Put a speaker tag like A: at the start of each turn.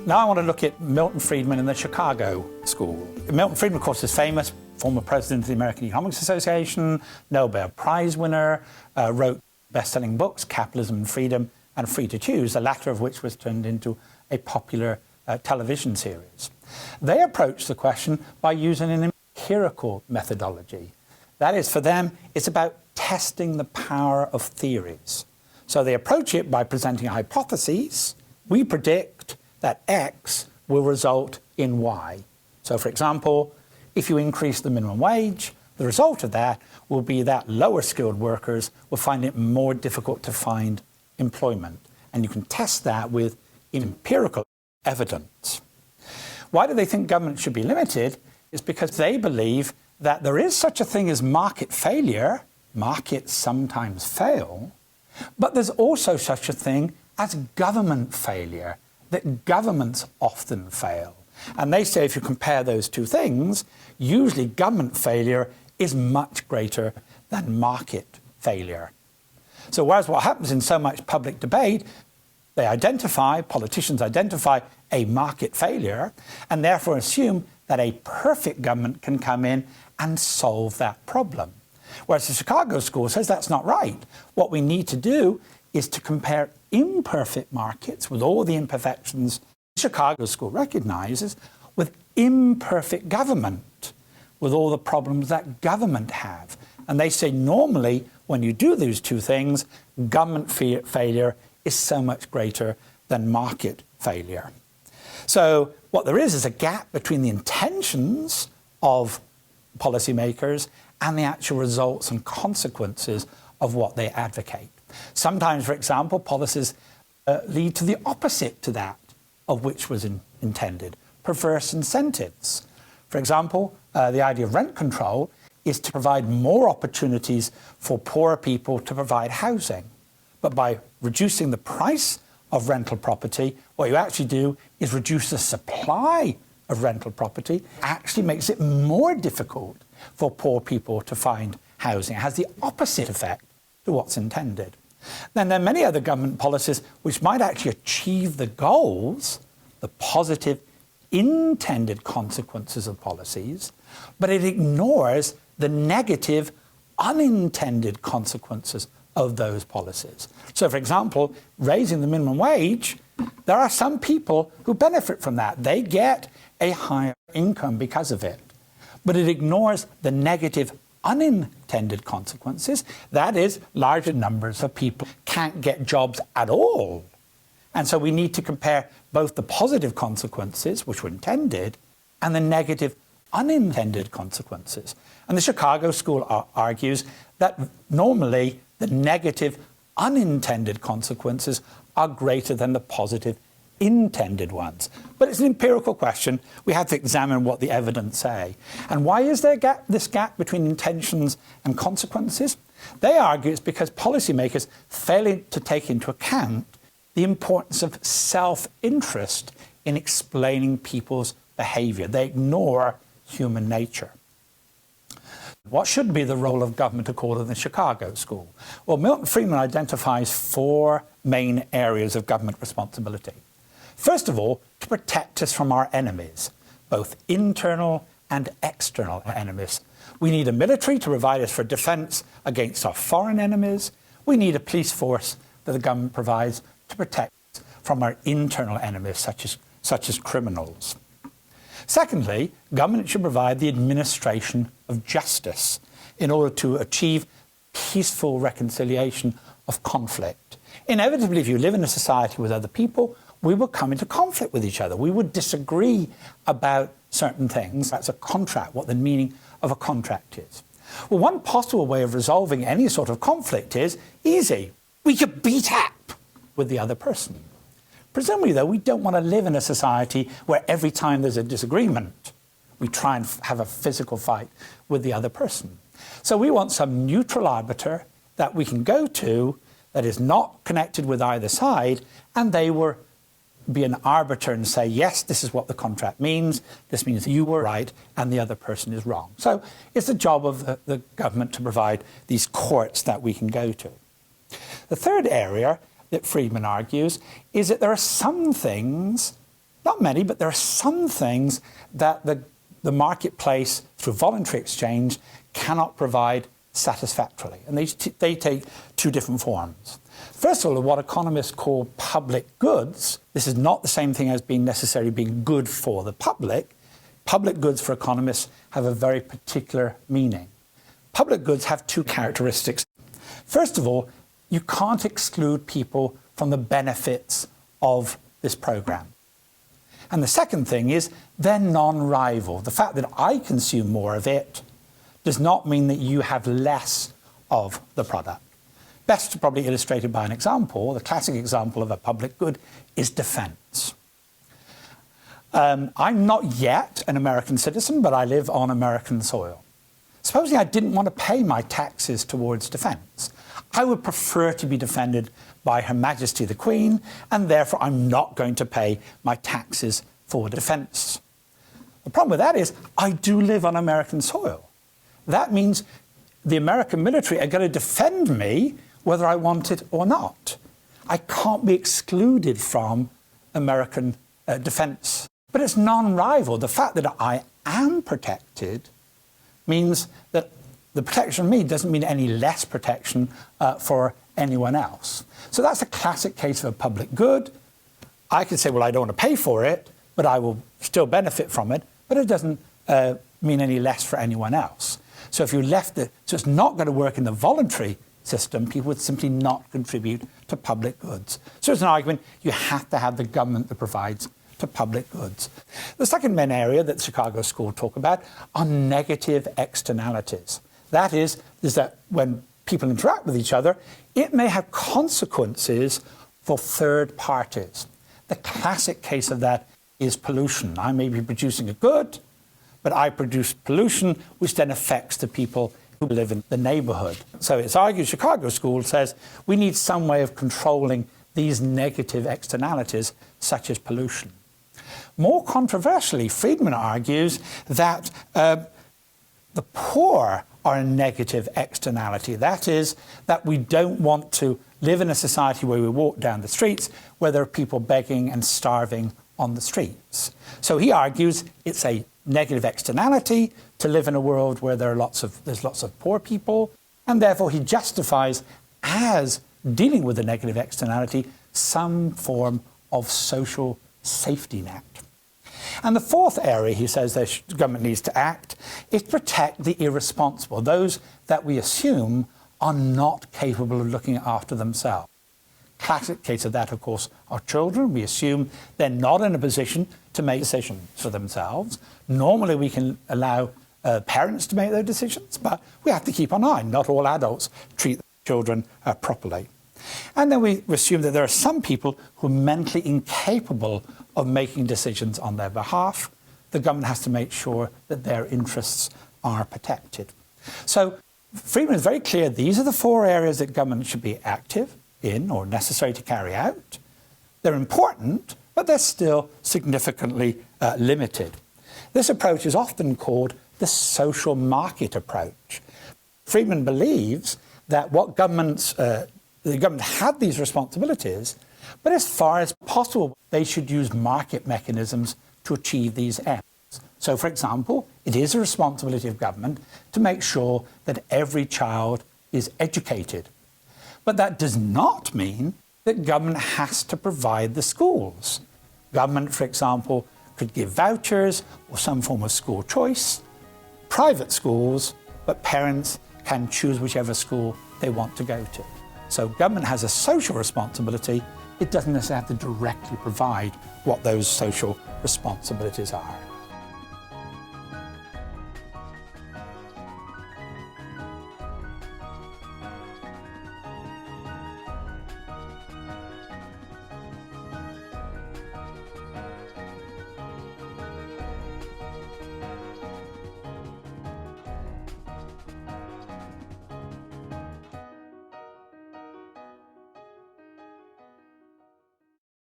A: Now I want to look at Milton Friedman and the Chicago School. Milton Friedman, of course, is famous, former president of the American Economics Association, Nobel Prize winner, wrote best-selling books, Capitalism and Freedom and Free to Choose, the latter of which was turned into a popular television series. They approach the question by using an empirical methodology. That is, for them, it's about testing the power of theories. So they approach it by presenting hypotheses. We predict that X will result in Y. So, for example, if you increase the minimum wage, the result of that will be that lower skilled workers will find it more difficult to find employment. And you can test that with empirical evidence. Why do they think government should be limited? It's because they believe that there is such a thing as market failure. Markets sometimes fail. But there's also such a thing as government failure, that governments often fail. And they say if you compare those two things, usually government failure is much greater than market failure. So whereas what happens in so much public debate, politicians identify a market failure and therefore assume that a perfect government can come in and solve that problem. Whereas the Chicago School says that's not right. What we need to do is to compare imperfect markets with all the imperfections the Chicago School recognizes with imperfect government, with all the problems that government have. And they say normally when you do those two things, government failure is so much greater than market failure. So what there is a gap between the intentions of policymakers and the actual results and consequences of what they advocate. Sometimes, for example, policies lead to the opposite to that of which was intended, perverse incentives. For example, the idea of rent control is to provide more opportunities for poorer people to provide housing. But by reducing the price of rental property, what you actually do is reduce the supply of rental property, actually makes it more difficult for poor people to find housing. It has the opposite effect to what's intended. Then there are many other government policies which might actually achieve the goals, the positive intended consequences of policies, but it ignores the negative unintended consequences of those policies. So, for example, raising the minimum wage, there are some people who benefit from that. They get a higher income because of it. But it ignores the negative unintended consequences. That is, larger numbers of people can't get jobs at all. And so we need to compare both the positive consequences, which were intended, and the negative unintended consequences. And the Chicago School argues that normally the negative unintended consequences are greater than the positive intended ones. But it's an empirical question. We have to examine what the evidence say. And why is there this gap between intentions and consequences? They argue it's because policymakers fail to take into account the importance of self-interest in explaining people's behavior. They ignore human nature. What should be the role of government according to the Chicago School? Well, Milton Friedman identifies 4 main areas of government responsibility. First of all, to protect us from our enemies, both internal and external enemies. We need a military to provide us for defense against our foreign enemies. We need a police force that the government provides to protect us from our internal enemies, such as criminals. Secondly, government should provide the administration of justice in order to achieve peaceful reconciliation of conflict. Inevitably, if you live in a society with other people, we will come into conflict with each other. We would disagree about certain things. That's a contract, what the meaning of a contract is. Well, one possible way of resolving any sort of conflict is easy. We could beat up with the other person. Presumably, though, we don't want to live in a society where every time there's a disagreement, we try and have a physical fight with the other person. So we want some neutral arbiter that we can go to that is not connected with either side, and they will be an arbiter and say, yes, this is what the contract means. This means you were right and the other person is wrong. So it's the job of the government to provide these courts that we can go to. The third area that Friedman argues is that there are some things Not many, but there are some things that the marketplace, through voluntary exchange, cannot provide satisfactorily. And they take two different forms. First of all, what economists call public goods. This is not the same thing as necessarily being good for the public. Public goods for economists have a very particular meaning. Public goods have two characteristics. First of all, you can't exclude people from the benefits of this program. And the second thing is they're non-rival. The fact that I consume more of it does not mean that you have less of the product. Best probably illustrated by an example. The classic example of a public good is defense. I'm not yet an American citizen, but I live on American soil. Supposing I didn't want to pay my taxes towards defense, I would prefer to be defended by Her Majesty the Queen, and therefore I'm not going to pay my taxes for defense. The problem with that is I do live on American soil. That means the American military are going to defend me whether I want it or not. I can't be excluded from American defense. But it's non-rival. The fact that I am protected means that the protection of me doesn't mean any less protection for anyone else. So that's a classic case of a public good. I can say, well, I don't want to pay for it, but I will still benefit from it, but it doesn't mean any less for anyone else. So if you left it, so it's not going to work in the voluntary system, people would simply not contribute to public goods. So it's an argument you have to have the government that provides to public goods. The second main area that Chicago School talk about are negative externalities. That is that when people interact with each other, it may have consequences for third parties. The classic case of that is pollution. I may be producing a good, but I produce pollution, which then affects the people who live in the neighborhood. So it's argued, Chicago School says, we need some way of controlling these negative externalities, such as pollution. More controversially, Friedman argues that the poor are a negative externality. That is, that we don't want to live in a society where we walk down the streets where there are people begging and starving on the streets. So he argues it's a negative externality to live in a world where there's lots of poor people, and therefore he justifies as dealing with the negative externality some form of social safety net. And the fourth area he says the government needs to act is protect the irresponsible, those that we assume are not capable of looking after themselves. Classic case of that, of course, are children. We assume they're not in a position to make decisions for themselves. Normally we can allow parents to make those decisions, but we have to keep an eye. Not all adults treat children properly. And then we assume that there are some people who are mentally incapable of making decisions on their behalf. The government has to make sure that their interests are protected. So Friedman is very clear these are the four areas that government should be active in or necessary to carry out. They're important, but they're still significantly limited. This approach is often called the social market approach. Friedman believes that what the government had these responsibilities, but as far as possible, they should use market mechanisms to achieve these ends. So, for example, it is a responsibility of government to make sure that every child is educated. But that does not mean that government has to provide the schools. Government, for example, could give vouchers or some form of school choice, private schools, but parents can choose whichever school they want to go to. So government has a social responsibility. It doesn't necessarily have to directly provide what those social responsibilities are.